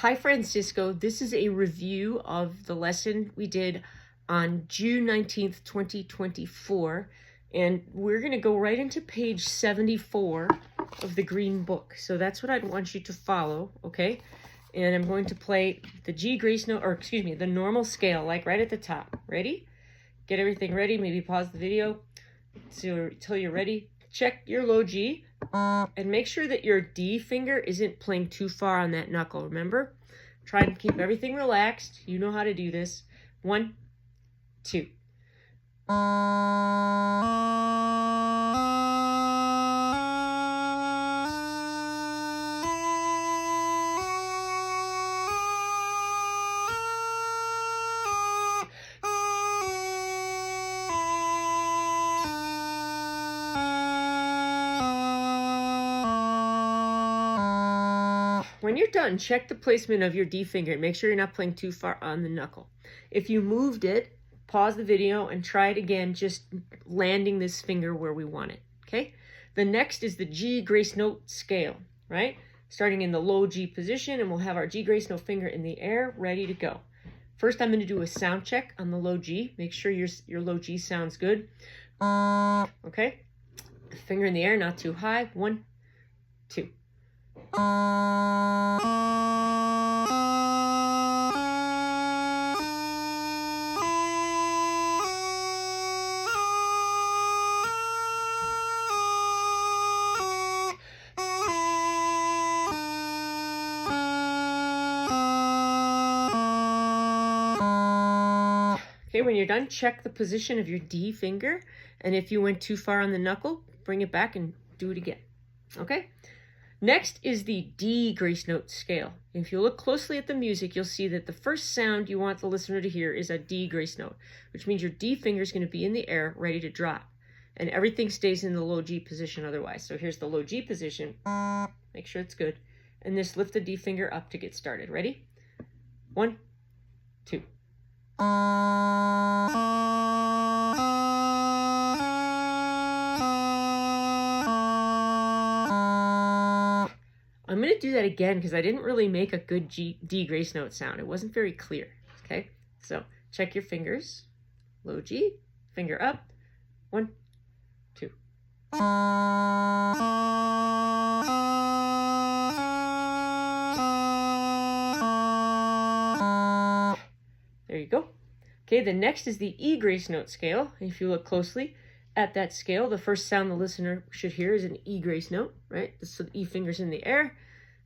Hi Francisco, this is a review of the lesson we did on June 19th, 2024, and we're going to go right into page 74 of the green book. So that's what I'd want you to follow, okay? And I'm going to play the G grace note, or excuse me, the normal scale, like right at the top. Ready? Get everything ready, maybe pause the video till you're ready. Check your low G. And make sure that your D finger isn't playing too far on that knuckle, remember? Try and keep everything relaxed. You know how to do this. 1, 2. When you're done, check the placement of your D finger and make sure you're not playing too far on the knuckle. If you moved it, pause the video and try it again, just landing this finger where we want it, okay? The next is the G grace note scale, right? Starting in the low G position, and we'll have our G grace note finger in the air, ready to go. First, I'm going to do a sound check on the low G. Make sure your low G sounds good. Okay? Finger in the air, not too high. 1, 2. Okay, when you're done, check the position of your D finger, and if you went too far on the knuckle, bring it back and do it again. Okay? Next is the D grace note scale. If you look closely at the music, you'll see that the first sound you want the listener to hear is a D grace note, which means your D finger is going to be in the air, ready to drop. And everything stays in the low G position otherwise. So here's the low G position. Make sure it's good. And just lift the D finger up to get started. Ready? 1, 2. I'm going to do that again because I didn't really make a good D grace note sound. It wasn't very clear, okay? So check your fingers. Low G, finger up. 1, 2. There you go. Okay, the next is the E grace note scale. If you look closely at that scale, the first sound the listener should hear is an E grace note, right? So the E finger's in the air.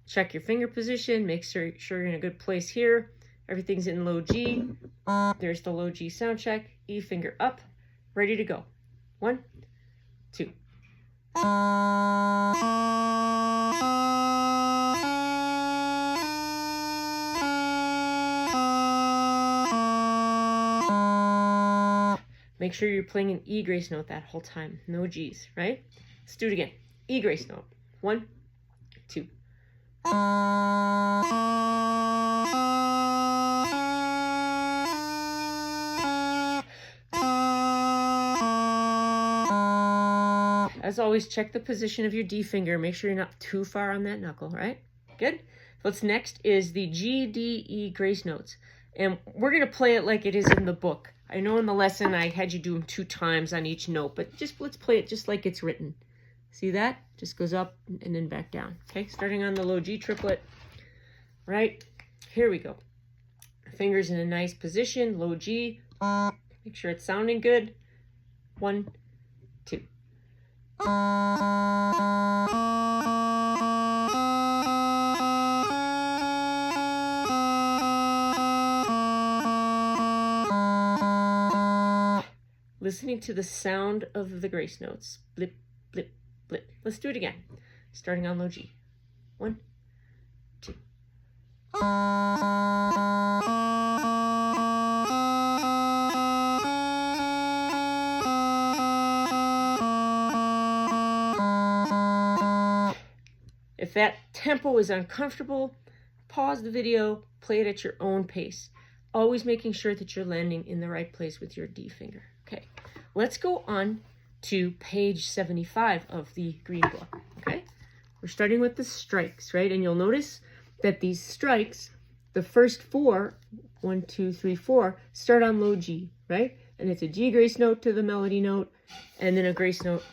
Check your finger position. Make sure you're in a good place here. Everything's in low G. There's the low G sound check. E finger up, ready to go. 1, 2. Make sure you're playing an E grace note that whole time. No G's, right? Let's do it again. E grace note. 1, 2. As always, check the position of your D finger. Make sure you're not too far on that knuckle, right? Good. What's next is the G, D, E grace notes. And we're going to play it like it is in the book. I know in the lesson I had you do them 2 times on each note, but let's play it just like it's written. See that? Just goes up and then back down. Okay, starting on the low G triplet. Right, here we go. Fingers in a nice position, low G. Make sure it's sounding good. 1, 2. Listening to the sound of the grace notes. Blip, blip, blip. Let's do it again. Starting on low G. 1, 2. If that tempo is uncomfortable, pause the video, play it at your own pace. Always making sure that you're landing in the right place with your D finger. Okay, let's go on to page 75 of the green book, okay? We're starting with the strikes, right? And you'll notice that these strikes the first four, 1, 2, 3, 4, start on low G, right? And it's a G grace note to the melody note, and then a grace note,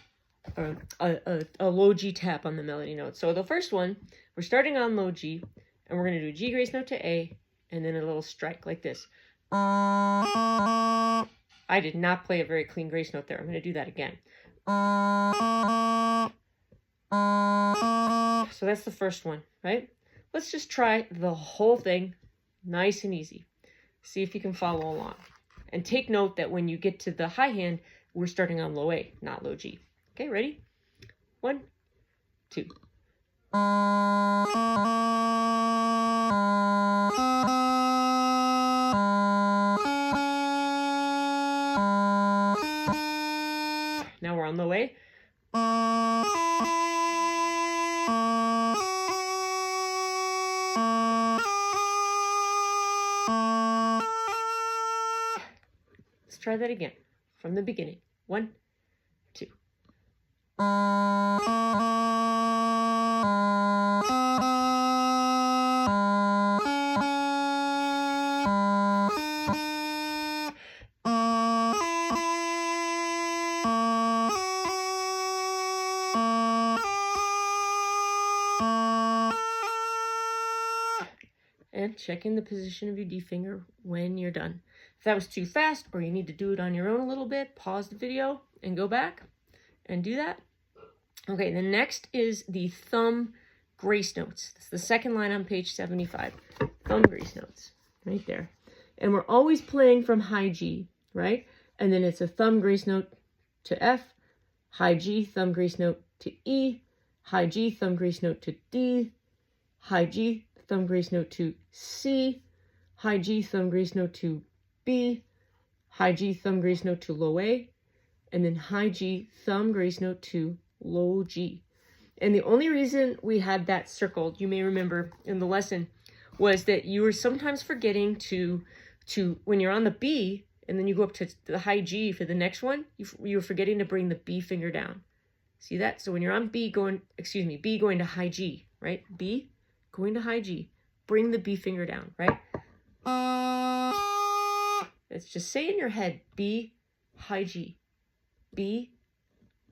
or a low G tap on the melody note. So the first one, we're starting on low G, and we're going to do a G grace note to A, and then a little strike like this. I did not play a very clean grace note there. I'm going to do that again. So that's the first one, right? Let's just try the whole thing nice and easy. See if you can follow along. And take note that when you get to the high hand, we're starting on low A, not low G. Okay, ready? 1, 2. Now we're on low A. Let's try that again from the beginning. 1, 2. And check in the position of your D finger when you're done. If that was too fast or you need to do it on your own a little bit, pause the video and go back and do that. Okay, the next is the thumb grace notes. That's the second line on page 75. Thumb grace notes, right there. And we're always playing from high G, right? And then it's a thumb grace note to F, high G, thumb grace note to E, high G, thumb grace note to D, high G, thumb grace note to C, high G, thumb grace note to B, high G, thumb grace note to low A, and then high G, thumb grace note to low G. And the only reason we had that circled, you may remember in the lesson, was that you were sometimes forgetting to when you're on the B and then you go up to the high G for the next one, you were forgetting to bring the B finger down. See that? So when you're on B going to high G, right? B going to high G, bring the B finger down, right? It's just say in your head, B, high G, B,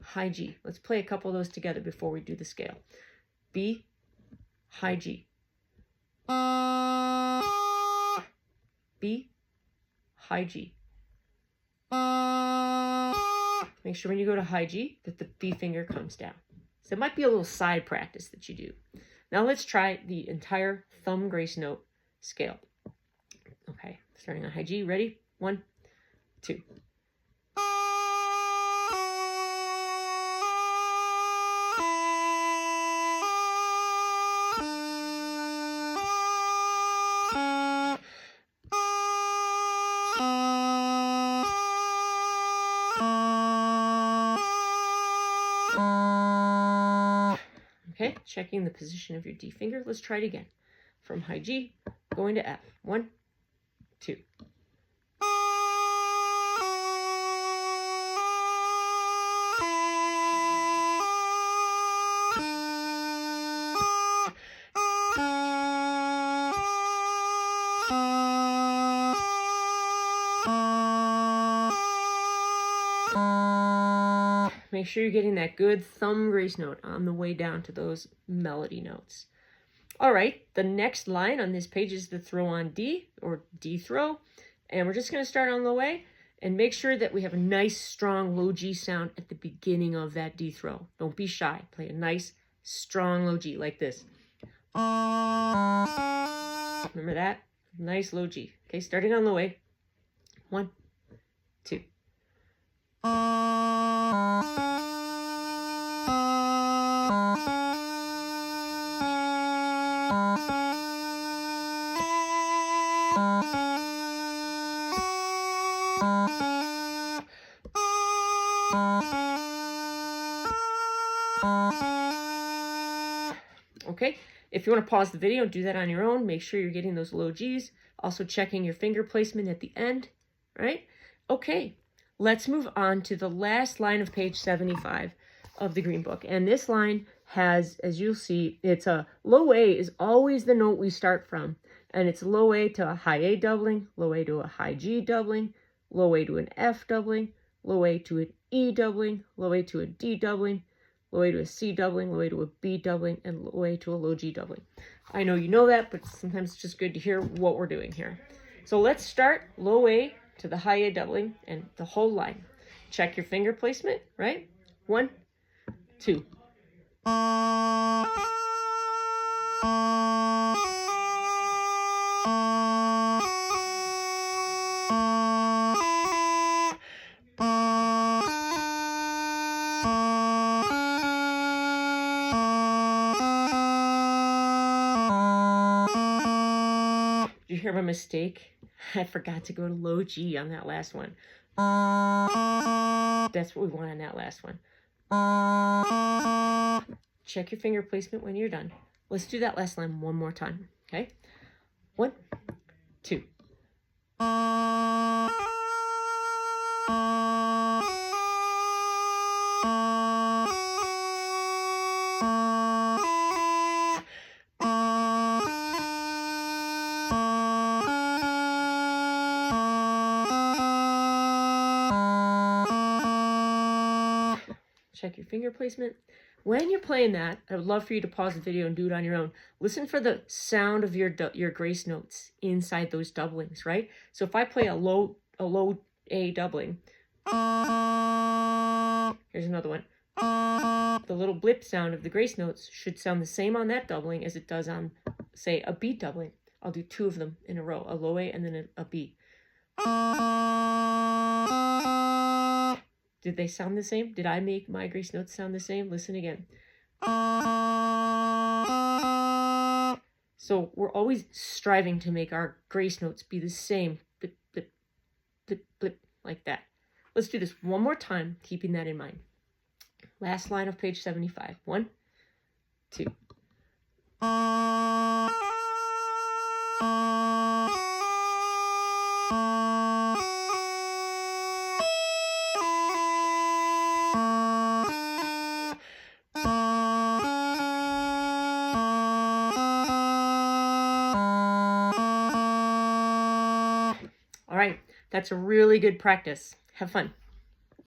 high G. Let's play a couple of those together before we do the scale. B, high G. B, high G. Make sure when you go to high G that the B finger comes down. So it might be a little side practice that you do. Now let's try the entire thumb grace note scale. Okay, starting on high G. Ready? 1, 2. Okay, checking the position of your D finger. Let's try it again. From high G, going to F. 1, 2. Make sure you're getting that good thumb grace note on the way down to those melody notes. All right, the next line on this page is the throw on D, or D throw. And we're just going to start on low A and make sure that we have a nice, strong low G sound at the beginning of that D throw. Don't be shy. Play a nice, strong low G like this. Remember that? Nice low G. Okay, starting on low A. 1, 2. Okay, if you want to pause the video and do that on your own, make sure you're getting those low Gs. Also checking your finger placement at the end, right? Okay, let's move on to the last line of page 75 of the Green Book. And this line has, as you'll see, it's a low A is always the note we start from. And it's low A to a high A doubling, low A to a high G doubling, low A to an F doubling, low A to an E doubling, low A to a D doubling, low A to a C doubling, low A to a B doubling, and low A to a low G doubling. I know you know that, but sometimes it's just good to hear what we're doing here. So let's start low A to the high A doubling and the whole line. Check your finger placement, right? 1, 2. Did you hear my mistake? I forgot to go to low G on that last one. That's what we want on that last one. Check your finger placement when you're done. Let's do that last line one more time, okay? 1, 2. Check your finger placement. When you're playing that, I would love for you to pause the video and do it on your own. Listen for the sound of your grace notes inside those doublings, right? So if I play a low A doubling, here's another one. The little blip sound of the grace notes should sound the same on that doubling as it does on, say, a B doubling. I'll do 2 of them in a row, a low A and then a B. Did they sound the same? Did I make my grace notes sound the same? Listen again. So we're always striving to make our grace notes be the same. Blip, blip, blip, blip, like that. Let's do this one more time, keeping that in mind. Last line of page 75. 1, 2. All right, that's a really good practice. Have fun.